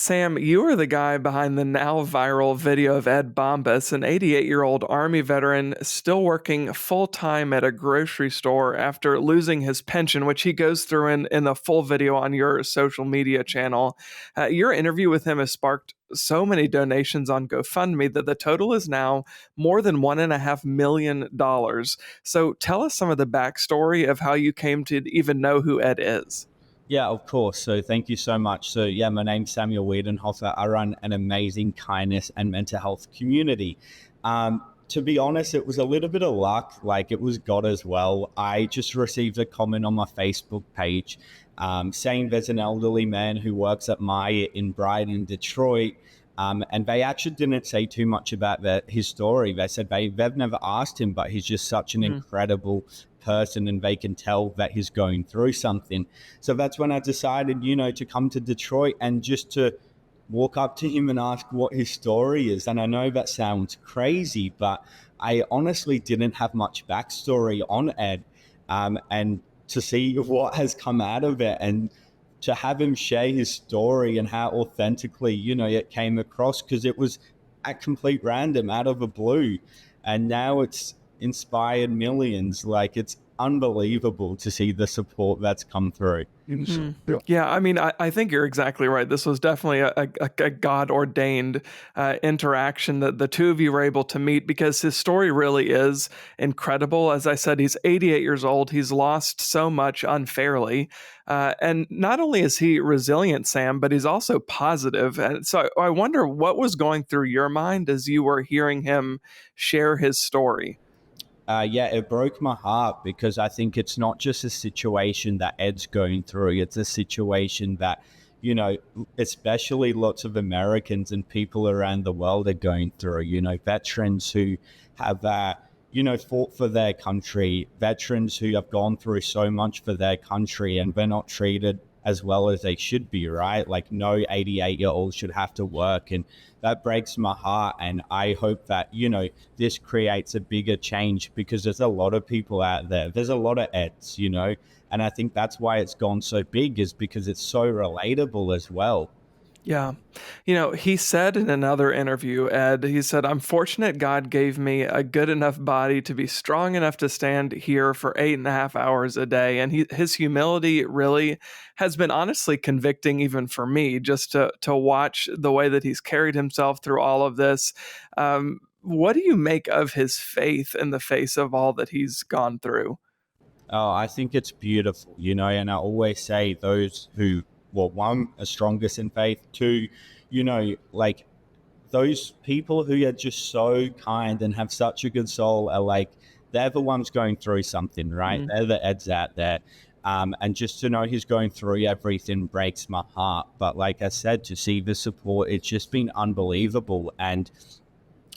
Sam, you are the guy behind the now viral video of Ed Bambas, an 88-year-old Army veteran still working full-time at a grocery store after losing his pension, which he goes through in the full video on your social media channel. Your interview with him has sparked so many donations on GoFundMe that the total is now more than $1.5 million. So tell us some of the backstory of how you came to even know who Ed is. Yeah, of course. So thank you so much. So yeah, my name's Samuel Weidenhofer. I run an amazing kindness and mental health community. To be honest, it was a little bit of luck. Like it was God as well. I just received a comment on my Facebook page saying there's an elderly man who works at Maya in Brighton, Detroit. And they actually didn't say too much about his story. They said they've never asked him, but he's just such an incredible person and they can tell that he's going through something. So that's when I decided, to come to Detroit and just to walk up to him and ask what his story is. And I know that sounds crazy, but I honestly didn't have much backstory on Ed. And to see what has come out of it and to have him share his story and how authentically, it came across, because it was at complete random, out of the blue. And now it's inspired millions. Like, it's unbelievable to see the support that's come through. Yeah, I mean, I think you're exactly right. This was definitely a God-ordained interaction that the two of you were able to meet, because his story really is incredible. As I said, he's 88 years old. He's lost so much unfairly. And not only is he resilient, Sam, but he's also positive. And so I wonder what was going through your mind as you were hearing him share his story. Yeah, it broke my heart, because I think it's not just a situation that Ed's going through. It's a situation that, especially lots of Americans and people around the world are going through. Veterans who have, fought for their country, veterans who have gone through so much for their country, and they're not treated as well as they should be, right? Like, no 88-year-old should have to work. And that breaks my heart. And I hope that, this creates a bigger change, because there's a lot of people out there. There's a lot of Eds, and I think that's why it's gone so big, is because it's so relatable as well. Yeah. He said in another interview, Ed, he said, "I'm fortunate God gave me a good enough body to be strong enough to stand here for 8.5 hours a day." And his humility really has been honestly convicting, even for me, just to watch the way that he's carried himself through all of this. What do you make of his faith in the face of all that he's gone through? Oh, I think it's beautiful, and I always say those who, well, one, are strongest in faith. Two, like, those people who are just so kind and have such a good soul are like, they're the ones going through something, right? They're the Eds out there. And just to know he's going through everything breaks my heart. But like I said, to see the support, it's just been unbelievable. And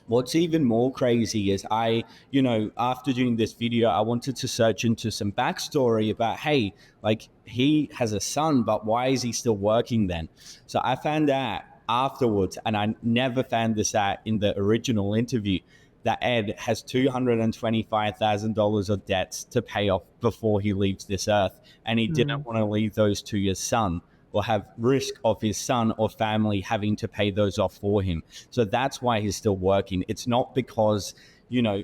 what's even more crazy is after doing this video, I wanted to search into some backstory about, hey, like, he has a son, but why is he still working then? So I found out afterwards, and I never found this out in the original interview, that Ed has $225,000 of debts to pay off before he leaves this earth. And he didn't want to leave those to his son, or have risk of his son or family having to pay those off for him. So that's why he's still working. It's not because,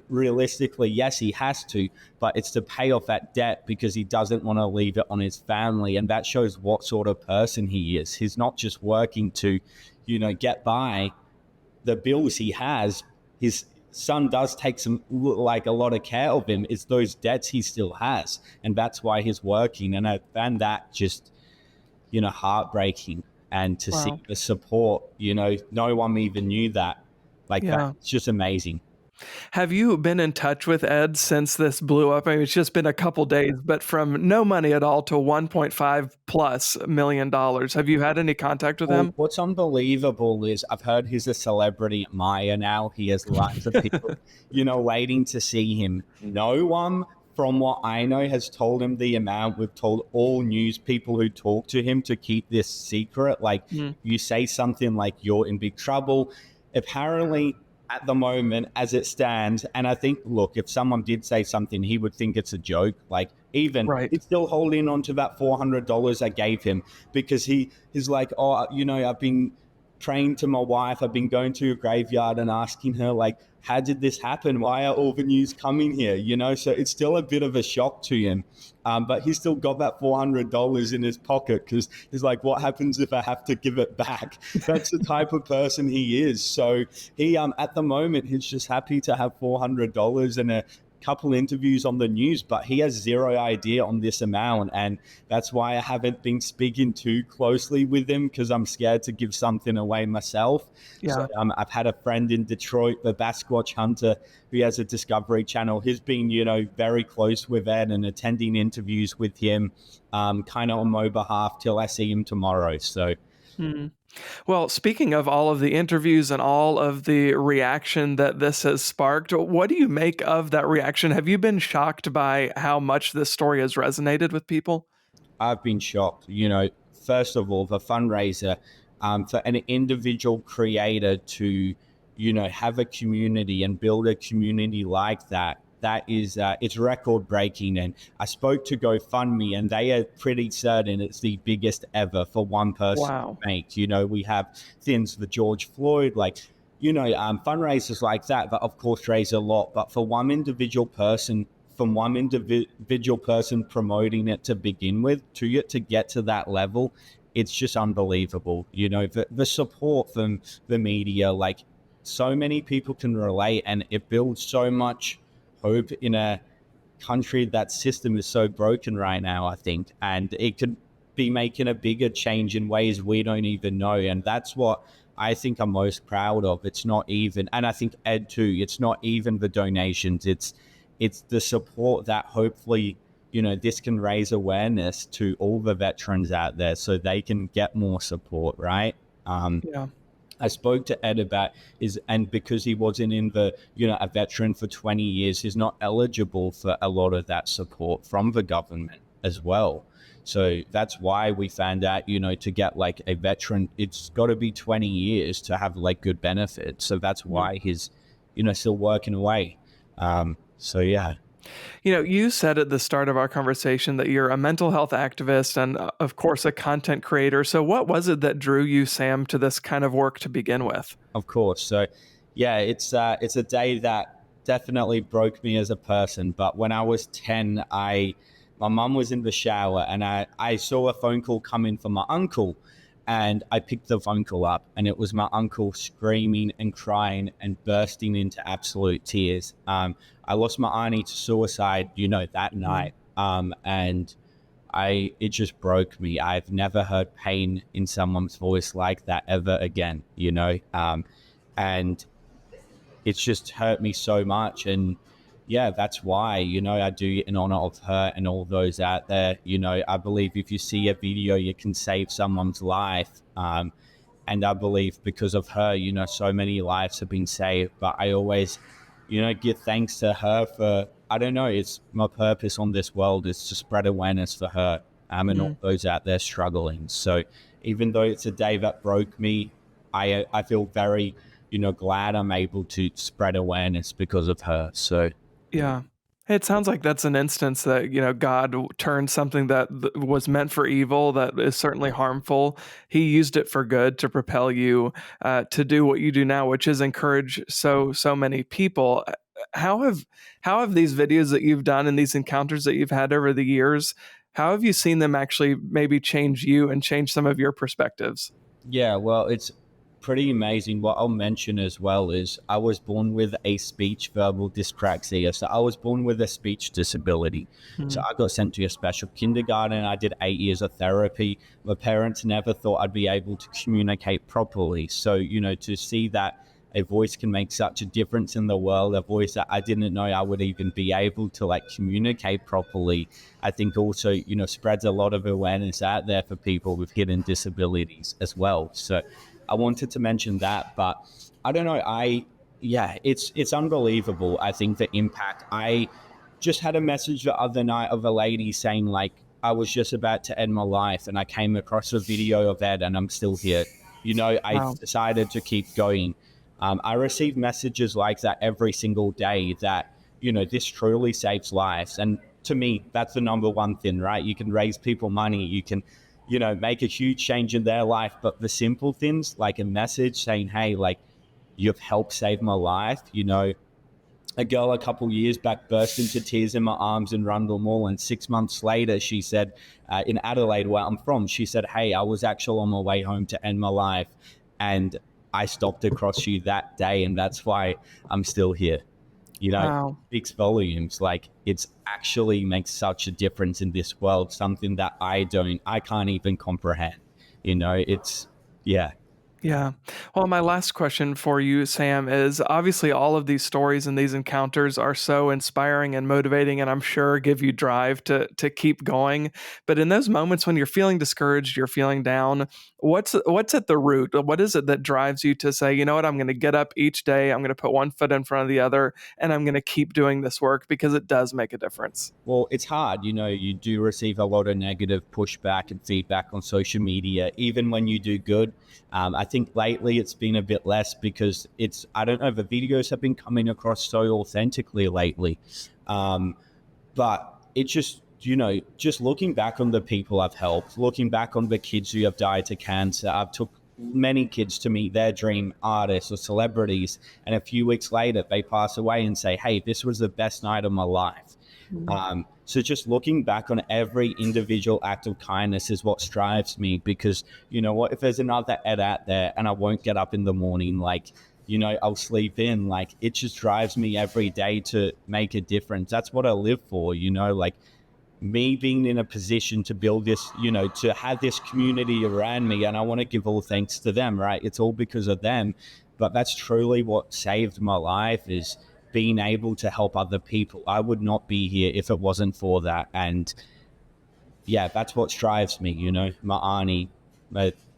realistically, yes, he has to, but it's to pay off that debt, because he doesn't want to leave it on his family. And that shows what sort of person he is. He's not just working to, get by the bills he has. His son does take a lot of care of him. It's those debts he still has. And that's why he's working. And I found that just, heartbreaking. And to see the support, no one even knew that. That's just amazing. Have you been in touch with Ed since this blew up? I mean, it's just been a couple days, but from no money at all to $1.5+ million. Have you had any contact with him? What's unbelievable is I've heard he's a celebrity at Maya now. He has lots of people, waiting to see him. No one, from what I know, has told him the amount. We've told all news people who talk to him to keep this secret. Like, you say something like you're in big trouble. Apparently, at the moment, as it stands, and I think, look, if someone did say something, he would think it's a joke. Like, even he's still holding on to that $400 I gave him, because he's like, oh, I've been praying to my wife. I've been going to a graveyard and asking her, like, how did this happen? Why are all the news coming here? You know, so it's still a bit of a shock to him. But he's still got that $400 in his pocket because he's like, what happens if I have to give it back? That's the type of person he is. So he, at the moment, he's just happy to have $400 and a couple interviews on the news, but he has zero idea on this amount. And that's why I haven't been speaking too closely with him, because I'm scared to give something away myself. So Yeah. I've had a friend in Detroit, the Basquatch hunter, who has a Discovery Channel. He's been, very close with Ed and attending interviews with him, kind of on my behalf till I see him tomorrow. So Hmm. Well, speaking of all of the interviews and all of the reaction that this has sparked, what do you make of that reaction? Have you been shocked by how much this story has resonated with people? I've been shocked. First of all, the fundraiser, for an individual creator to, have a community and build a community like that. That is, it's record breaking. And I spoke to GoFundMe, and they are pretty certain it's the biggest ever for one person to Wow. make. We have things for George Floyd, like, fundraisers like that of course raise a lot, but for one individual person, from one individual person promoting it to begin with, to get to that level, it's just unbelievable. The support from the media, like, so many people can relate, and it builds so much hope in a country that system is so broken right now, I think, and it could be making a bigger change in ways we don't even know. And that's what I think I'm most proud of. It's not even, and I think Ed too, it's not even the donations, it's the support that hopefully, this can raise awareness to all the veterans out there so they can get more support, right? Yeah. I spoke to Ed about and because he wasn't in the, a veteran for 20 years, he's not eligible for a lot of that support from the government as well. So that's why we found out, to get like a veteran, it's got to be 20 years to have like good benefits. So that's why he's, still working away. So yeah. You said at the start of our conversation that you're a mental health activist and, of course, a content creator. So, what was it that drew you, Sam, to this kind of work to begin with? Of course. So, yeah, it's a day that definitely broke me as a person. But when I was 10, my mum was in the shower, and I saw a phone call come in from my uncle, and I picked the phone call up, and it was my uncle screaming and crying and bursting into absolute tears. I lost my auntie to suicide, that Mm. night, and it just broke me. I've never heard pain in someone's voice like that ever again, and it's just hurt me so much. And yeah, that's why, I do it in honor of her and all those out there. I believe if you see a video, you can save someone's life. And I believe because of her, so many lives have been saved. But I always, give thanks to her for, I don't know, it's my purpose on this world is to spread awareness for her, and all Mm. those out there struggling. So even though it's a day that broke me, I feel very, glad I'm able to spread awareness because of her. So Yeah. It sounds like that's an instance that, God turned something that was meant for evil, that is certainly harmful. He used it for good to propel you to do what you do now, which is encourage so many people. How have how have these videos that you've done and these encounters that you've had over the years, how have you seen them actually maybe change you and change some of your perspectives? yeah, well, it's pretty amazing. What I'll mention as well is I was born with a speech verbal dyspraxia. So I was born with a speech disability. So Mm. I got sent to a special kindergarten. I did 8 years of therapy. My parents never thought I'd be able to communicate properly. So, to see that a voice can make such a difference in the world, a voice that I didn't know I would even be able to like communicate properly, I think also, spreads a lot of awareness out there for people with hidden disabilities as well. So I wanted to mention that, but I don't know. Yeah, it's unbelievable. I think the impact. I just had a message the other night of a lady saying like, I was just about to end my life and I came across a video of Ed and I'm still here. I Wow. decided to keep going. I receive messages like that every single day that, this truly saves lives. And to me, that's the number one thing, right? You can raise people money. You can, make a huge change in their life. But the simple things, like a message saying, hey, like, you've helped save my life. A girl a couple years back burst into tears in my arms in Rundle Mall, and 6 months later, she said, in Adelaide, where I'm from, she said, "Hey, I was actually on my way home to end my life, and I stopped across you that day, and that's why I'm still here." It Wow. speaks volumes. Like, it's actually makes such a difference in this world. Something that I can't even comprehend. It's yeah. Yeah. Well, my last question for you, Sam, is obviously all of these stories and these encounters are so inspiring and motivating, and I'm sure give you drive to keep going. But in those moments when you're feeling discouraged, you're feeling down, what's at the root? What is it that drives you to say, you know what, I'm going to get up each day, I'm going to put one foot in front of the other, and I'm going to keep doing this work because it does make a difference. Well, it's hard. You do receive a lot of negative pushback and feedback on social media, even when you do good. I think lately it's been a bit less because I don't know, the videos have been coming across so authentically lately. But it's just looking back on the people I've helped, looking back on the kids who have died to cancer. I've took many kids to meet their dream artists or celebrities, and a few weeks later they pass away and say, hey, this was the best night of my life. So just looking back on every individual act of kindness is what drives me, because you know what, if there's another Ed out there and I won't get up in the morning, like, I'll sleep in, like, it just drives me every day to make a difference. That's what I live for, like me being in a position to build this, to have this community around me. And I want to give all thanks to them, right? It's all because of them. But that's truly what saved my life, is being able to help other people. I would not be here if it wasn't for that. And yeah, that's what drives me, my auntie,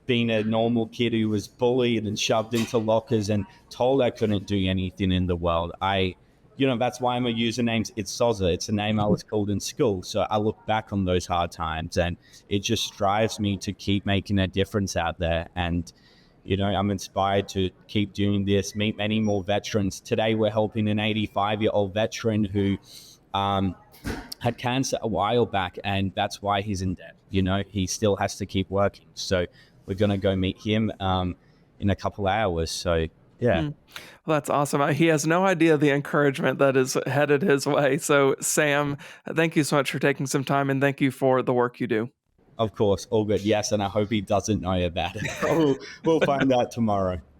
being a normal kid who was bullied and shoved into lockers and told I couldn't do anything in the world. That's why my username's It's Soza. It's a name I was called in school. So I look back on those hard times, and it just drives me to keep making a difference out there. And, I'm inspired to keep doing this, meet many more veterans. Today, we're helping an 85-year-old veteran who had cancer a while back, and that's why he's in debt. He still has to keep working. So we're going to go meet him in a couple hours. So, yeah. Well, that's awesome. He has no idea the encouragement that is headed his way. So, Sam, thank you so much for taking some time, and thank you for the work you do. Of course, all good. Yes, and I hope he doesn't know about it. We'll find out tomorrow.